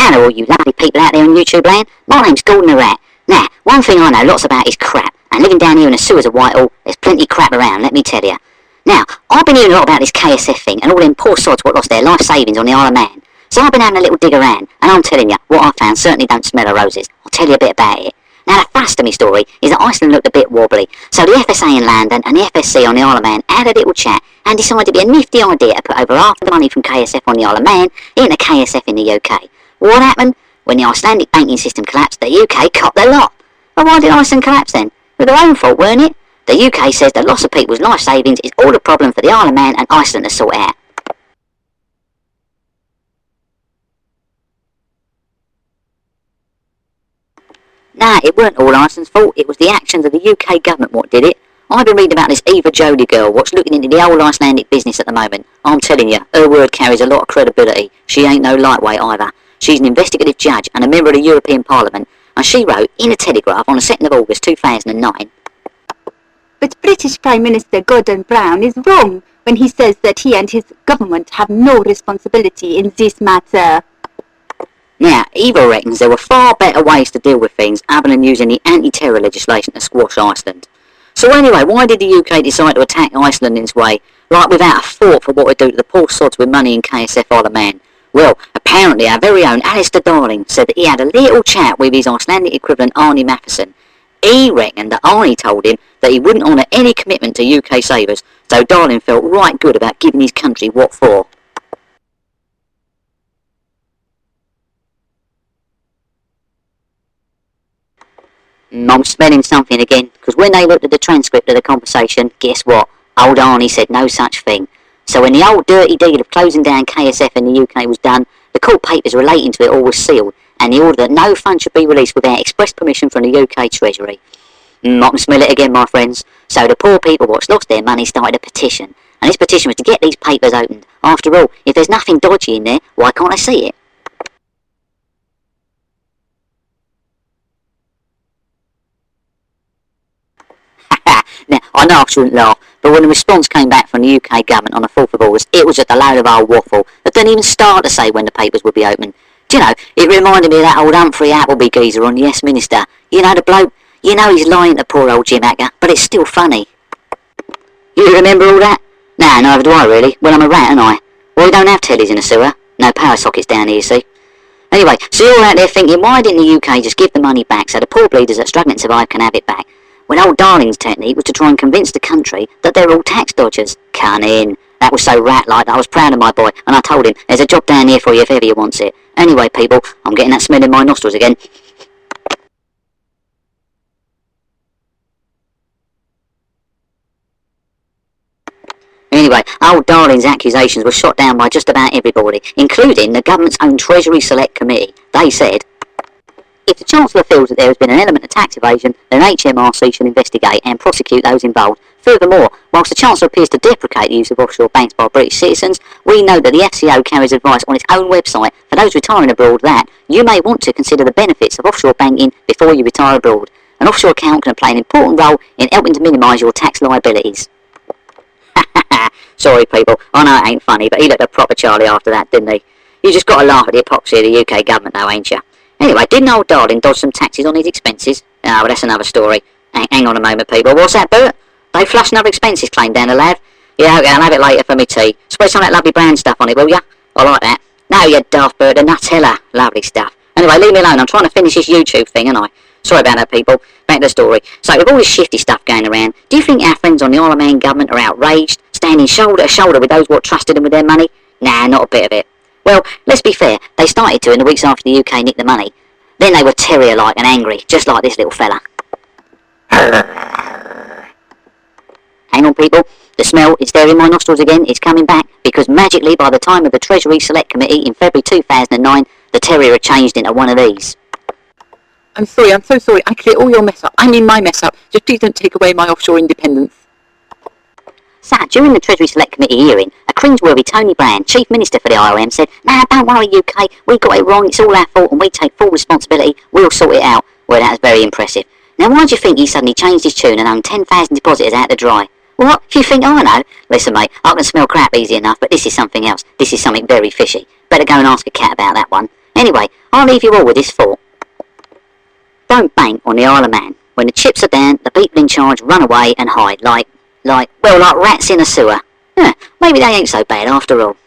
Hello all you lovely people out there on YouTube land, my name's Gordon the Rat. Now, one thing I know lots about is crap, and living down here in the sewers of Whitehall, there's plenty of crap around, let me tell you. Now, I've been hearing a lot about this KSF thing, and all them poor sods what lost their life savings on the Isle of Man. So I've been having a little dig around, and I'm telling you, what I found certainly don't smell of roses. I'll tell you a bit about it. Now, the thrust of my story is that Iceland looked a bit wobbly, so the FSA in London and the FSC on the Isle of Man had a little chat and decided it'd be a nifty idea to put over half the money from KSF on the Isle of Man into KSF in the UK. What happened? When the Icelandic banking system collapsed, the UK copped the lot. But why did Iceland collapse then? With their own fault, weren't it? The UK says the loss of people's life savings is all the problem for the Isle of Man and Iceland to sort out. Nah, it weren't all Iceland's fault, it was the actions of the UK government what did it. I've been reading about this Eva Jodie girl what's looking into the whole Icelandic business at the moment. I'm telling you, her word carries a lot of credibility. She ain't no lightweight either. She's an investigative judge and a member of the European Parliament, and she wrote in a Telegraph on the 2nd of August 2009. But British Prime Minister Gordon Brown is wrong when he says that he and his government have no responsibility in this matter. Now, Eva reckons there were far better ways to deal with things other than using the anti-terror legislation to squash Iceland. So anyway, why did the UK decide to attack Iceland in this way, like without a thought for what it would do to the poor sods with money in KSF Isle of Man? Well, apparently our very own Alistair Darling said that he had a little chat with his Icelandic equivalent Arnie Matheson. He reckoned that Arnie told him that he wouldn't honour any commitment to UK savers, so Darling felt right good about giving his country what for. I'm smelling something again, because when they looked at the transcript of the conversation, guess what? Old Arnie said no such thing. So when the old dirty deal of closing down KSF in the UK was done, the court papers relating to it all was sealed, and the order that no funds should be released without express permission from the UK Treasury. I can smell it again, my friends. So the poor people what's lost their money started a petition, and this petition was to get these papers opened. After all, if there's nothing dodgy in there, why can't I see it? Now, I know I shouldn't laugh, but when the response came back from the UK government on the 4th of August, it was just a load of old waffle that didn't even start to say when the papers would be open. Do you know, it reminded me of that old Humphrey Appleby geezer on Yes Minister. You know, the bloke, you know he's lying to poor old Jim Hacker, but it's still funny. You remember all that? Nah, neither do I really. Well, I'm a rat, ain't I? Well, we don't have tellies in the sewer. No power sockets down here, you see. Anyway, so you're out there thinking, why didn't the UK just give the money back so the poor bleeders that struggling to survive can have it back? When old Darling's technique was to try and convince the country that they're all tax dodgers. Cunning. That was so rat-like that I was proud of my boy, and I told him, there's a job down here for you if ever you wants it. Anyway, people, I'm getting that smell in my nostrils again. Anyway, old Darling's accusations were shot down by just about everybody, including the government's own Treasury Select Committee. They said, if the Chancellor feels that there has been an element of tax evasion, then HMRC should investigate and prosecute those involved. Furthermore, whilst the Chancellor appears to deprecate the use of offshore banks by British citizens, we know that the FCO carries advice on its own website for those retiring abroad that you may want to consider the benefits of offshore banking before you retire abroad. An offshore account can play an important role in helping to minimise your tax liabilities. Sorry people, I know it ain't funny, but he looked a proper Charlie after that, didn't he? You just got to laugh at the hypocrisy of the UK government though, ain't you? Anyway, didn't old Darling dodge some taxes on his expenses? Ah, well, that's another story. Hang on a moment, people. What's that, Bert? They flushed another expenses claim down the lav? Yeah, okay, I'll have it later for me tea. Spread some of that lovely brown stuff on it, will ya? I like that. No, you daft Bert, the Nutella. Lovely stuff. Anyway, leave me alone. I'm trying to finish this YouTube thing, aren't I? Sorry about that, people. Back to the story. So, with all this shifty stuff going around, do you think our friends on the Isle of Man government are outraged, standing shoulder to shoulder with those what trusted them with their money? Nah, not a bit of it. Well, let's be fair, they started to in the weeks after the UK nicked the money. Then they were terrier-like and angry, just like this little fella. Hang on people, the smell is there in my nostrils again, it's coming back, because magically by the time of the Treasury Select Committee in February 2009, the terrier had changed into one of these. I'm sorry, I'm so sorry, I clear all your mess up. I mean my mess up. Just please don't take away my offshore independence. So, during the Treasury Select Committee hearing, a cringeworthy Tony Brand, Chief Minister for the IOM, said, "Nah, don't worry UK, we got it wrong, it's all our fault and we take full responsibility, we'll sort it out." Well, that was very impressive. Now, why do you think he suddenly changed his tune and hung 10,000 depositors out to dry? What? You think I know? Listen, mate, I can smell crap easy enough, but this is something else. This is something very fishy. Better go and ask a cat about that one. Anyway, I'll leave you all with this thought. Don't bank on the Isle of Man. When the chips are down, the people in charge run away and hide like rats in a sewer. Maybe they ain't so bad after all.